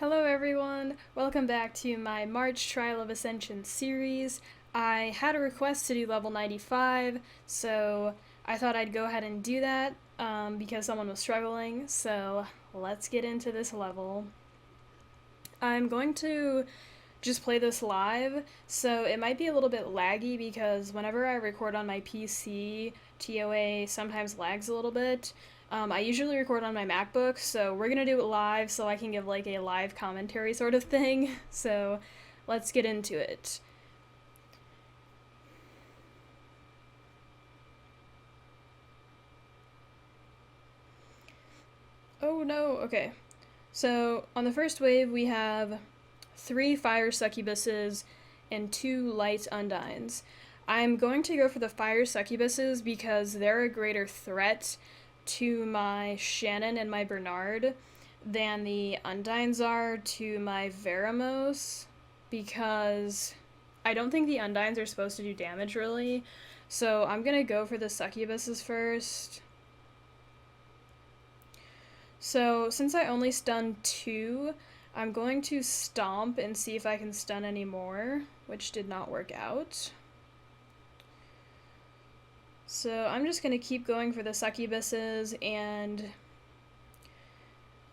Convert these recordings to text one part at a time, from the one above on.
Hello everyone! Welcome back to my March Trial of Ascension series. I had a request to do level 95, so I thought I'd go ahead and do that because someone was struggling, so let's get into this level. I'm going to just play this live, so it might be a little bit laggy because whenever I record on my PC, TOA sometimes lags a little bit. I usually record on my MacBook, so we're gonna do it live so I can give like a live commentary sort of thing. So let's get into it. Oh no, okay. So on the first wave we have 3 fire succubuses and 2 light undines. I'm going to go for the fire succubuses because they're a greater threat to my Shannon and my Bernard than the undines are to my Veramos, because I don't think the undines are supposed to do damage really. So I'm gonna go for the succubuses first. So since I only stunned 2, I'm going to stomp and see if I can stun any more, which did not work out. So I'm just going to keep going for the succubuses, and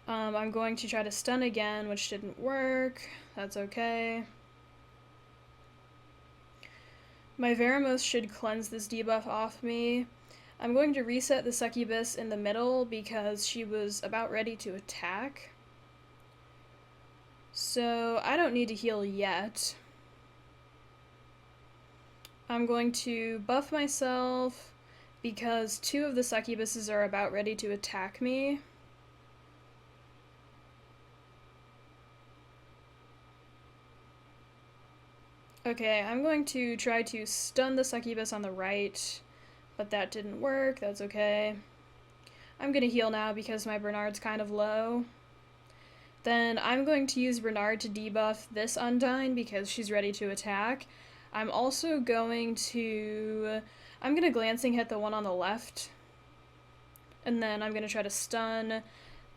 I'm going to try to stun again, which didn't work. That's okay. My Veramos should cleanse this debuff off me. I'm going to reset the succubus in the middle because she was about ready to attack. So I don't need to heal yet. I'm going to buff myself because 2 of the succubuses are about ready to attack me. Okay, I'm going to try to stun the succubus on the right, but that didn't work. That's okay. I'm going to heal now because my Bernard's kind of low. Then I'm going to use Bernard to debuff this Undine because she's ready to attack. I'm also going to glancing hit the one on the left, and then I'm going to try to stun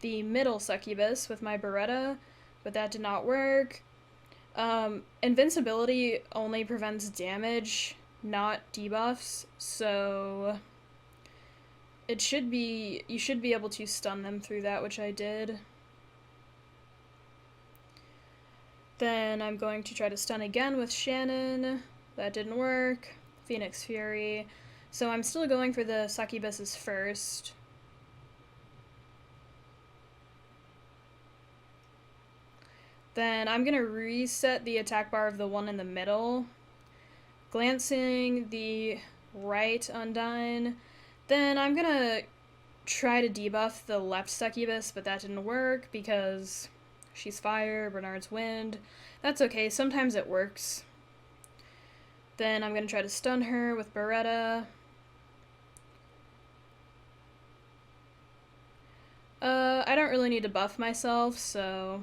the middle succubus with my Beretta, but that did not work. Invincibility only prevents damage, not debuffs, so you should be able to stun them through that, which I did. Then I'm going to try to stun again with Shannon. That didn't work. Phoenix Fury. So I'm still going for the succubuses first. Then I'm going to reset the attack bar of the one in the middle. Glancing the right Undine. Then I'm going to try to debuff the left succubus, but that didn't work because she's fire, Bernard's wind. That's okay, sometimes it works. Then I'm going to try to stun her with Beretta. I don't really need to buff myself, so...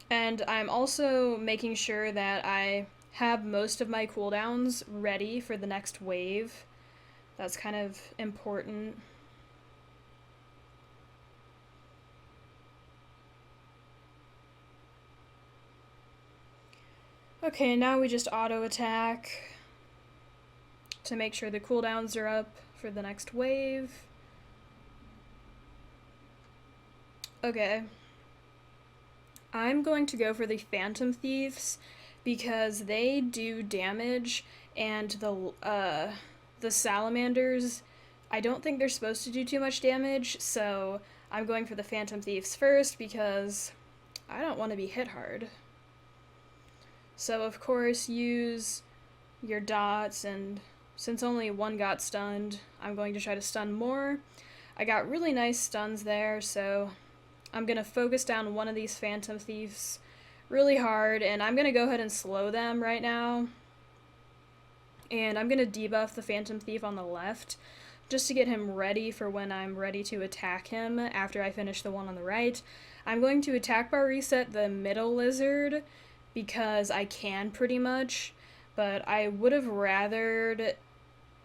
And I'm also making sure that I have most of my cooldowns ready for the next wave. That's kind of important. Okay, now we just auto attack to make sure the cooldowns are up for the next wave. Okay. I'm going to go for the Phantom Thieves because they do damage, and the salamanders, I don't think they're supposed to do too much damage, so I'm going for the Phantom Thieves first because I don't want to be hit hard. So of course use your dots, and since only one got stunned, I'm going to try to stun more. I got really nice stuns there, so I'm going to focus down one of these Phantom Thieves really hard, and I'm going to go ahead and slow them right now. And I'm going to debuff the Phantom Thief on the left just to get him ready for when I'm ready to attack him after I finish the one on the right. I'm going to attack bar reset the middle lizard because I can pretty much, but I would have rathered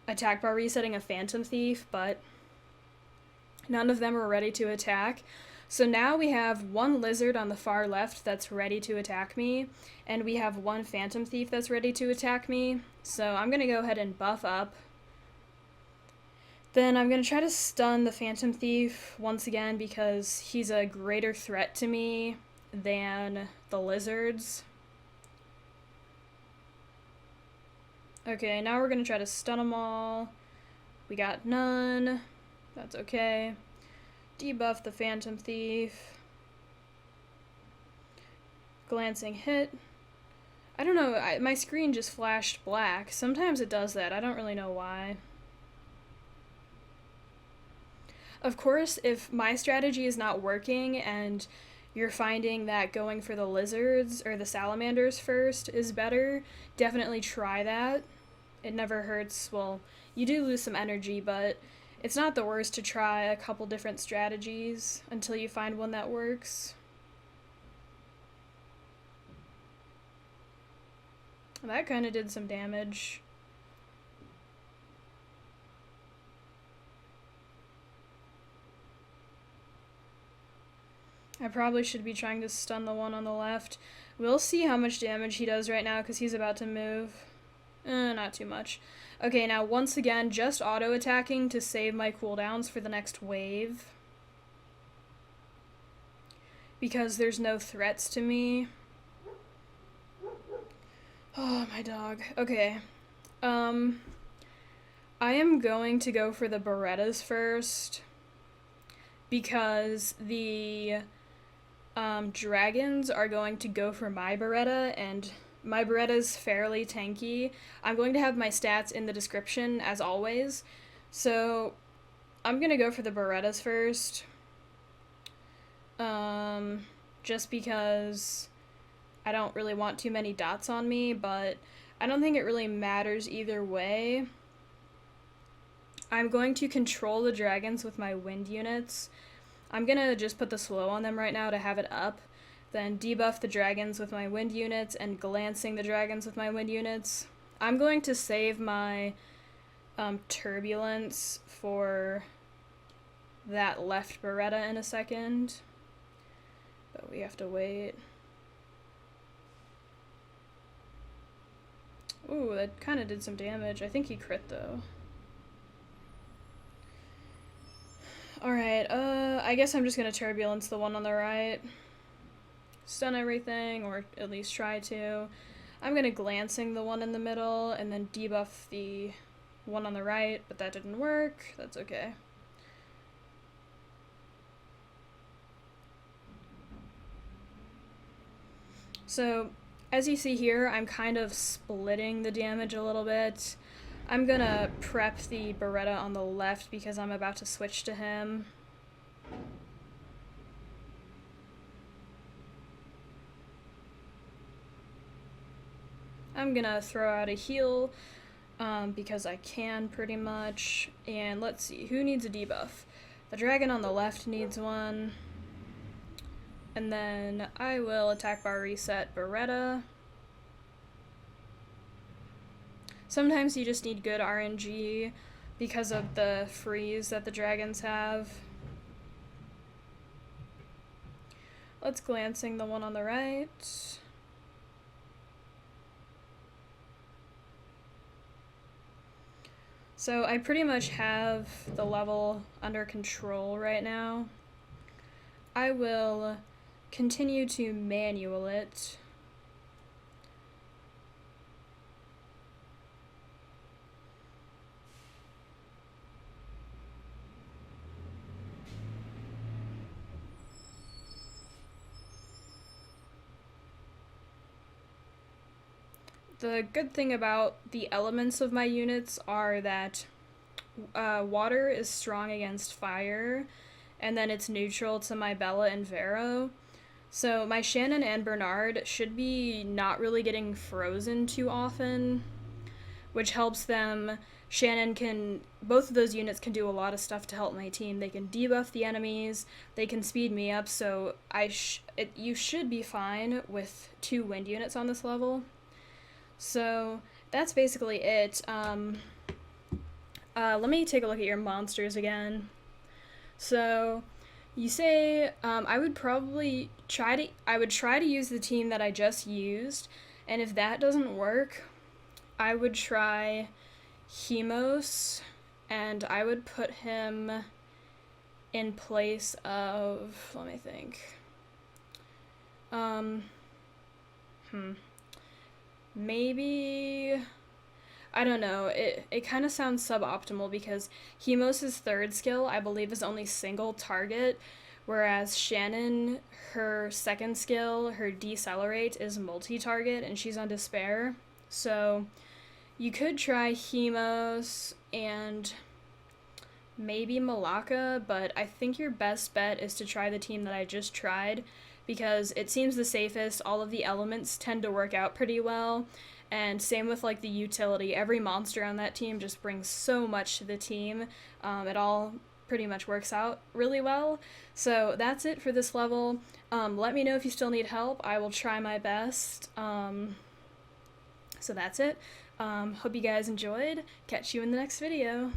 attack bar resetting a Phantom Thief, but none of them are ready to attack. So now we have one lizard on the far left that's ready to attack me, and we have one phantom thief that's ready to attack me. So I'm going to go ahead and buff up. Then I'm going to try to stun the phantom thief once again because he's a greater threat to me than the lizards. Okay, now we're going to try to stun them all. We got none. That's okay. Debuff the phantom thief. Glancing hit. I don't know, my screen just flashed black. Sometimes it does that. I don't really know why. Of course, if my strategy is not working and you're finding that going for the lizards or the salamanders first is better, definitely try that. It never hurts. Well, you do lose some energy, but it's not the worst to try a couple different strategies until you find one that works. That kind of did some damage. I probably should be trying to stun the one on the left. We'll see how much damage he does right now because he's about to move. Not too much. Okay, now once again, just auto-attacking to save my cooldowns for the next wave. Because there's no threats to me. Oh, my dog. Okay. I am going to go for the Berettas first. Because the dragons are going to go for my Beretta, and my Beretta's fairly tanky. I'm going to have my stats in the description, as always. So, I'm going to go for the Berettas first. Just because I don't really want too many dots on me, but I don't think it really matters either way. I'm going to control the dragons with my wind units. I'm going to just put the slow on them right now to have it up. Then debuff the dragons with my wind units and glancing the dragons with my wind units. I'm going to save my turbulence for that left Beretta in a second. But we have to wait. Ooh, that kind of did some damage. I think he crit though. Alright, I guess I'm just gonna turbulence the one on the right. Stun everything, or at least try to. I'm gonna glancing the one in the middle, and then debuff the one on the right, but that didn't work. That's okay. So, as you see here, I'm kind of splitting the damage a little bit. I'm gonna prep the Beretta on the left because I'm about to switch to him. I'm gonna throw out a heal because I can pretty much. And let's see, who needs a debuff? The dragon on the left needs one. And then I will attack bar reset Beretta. Sometimes you just need good RNG because of the freeze that the dragons have. Let's glancing the one on the right. So I pretty much have the level under control right now. I will continue to manual it. The good thing about the elements of my units are that water is strong against fire, and then it's neutral to my Bella and Vero. So my Shannon and Bernard should be not really getting frozen too often, which helps them. Both of those units can do a lot of stuff to help my team. They can debuff the enemies, they can speed me up, so you should be fine with 2 wind units on this level. So that's basically it. Let me take a look at your monsters again. So You say I would probably try to use the team that I just used, and if that doesn't work, I would try Hemos, and I would put him in place of, let me think. Um, Maybe, I don't know. It kind of sounds suboptimal because Hemos' third skill, I believe, is only single target, whereas Shannon, her second skill, her decelerate, is multi-target, and she's on despair. So you could try Hemos and maybe Malacca, but I think your best bet is to try the team that I just tried because it seems the safest. All of the elements tend to work out pretty well. And same with like the utility. Every monster on that team just brings so much to the team. It all pretty much works out really well. So that's it for this level. Let me know if you still need help. I will try my best. So that's it. Hope you guys enjoyed. Catch you in the next video.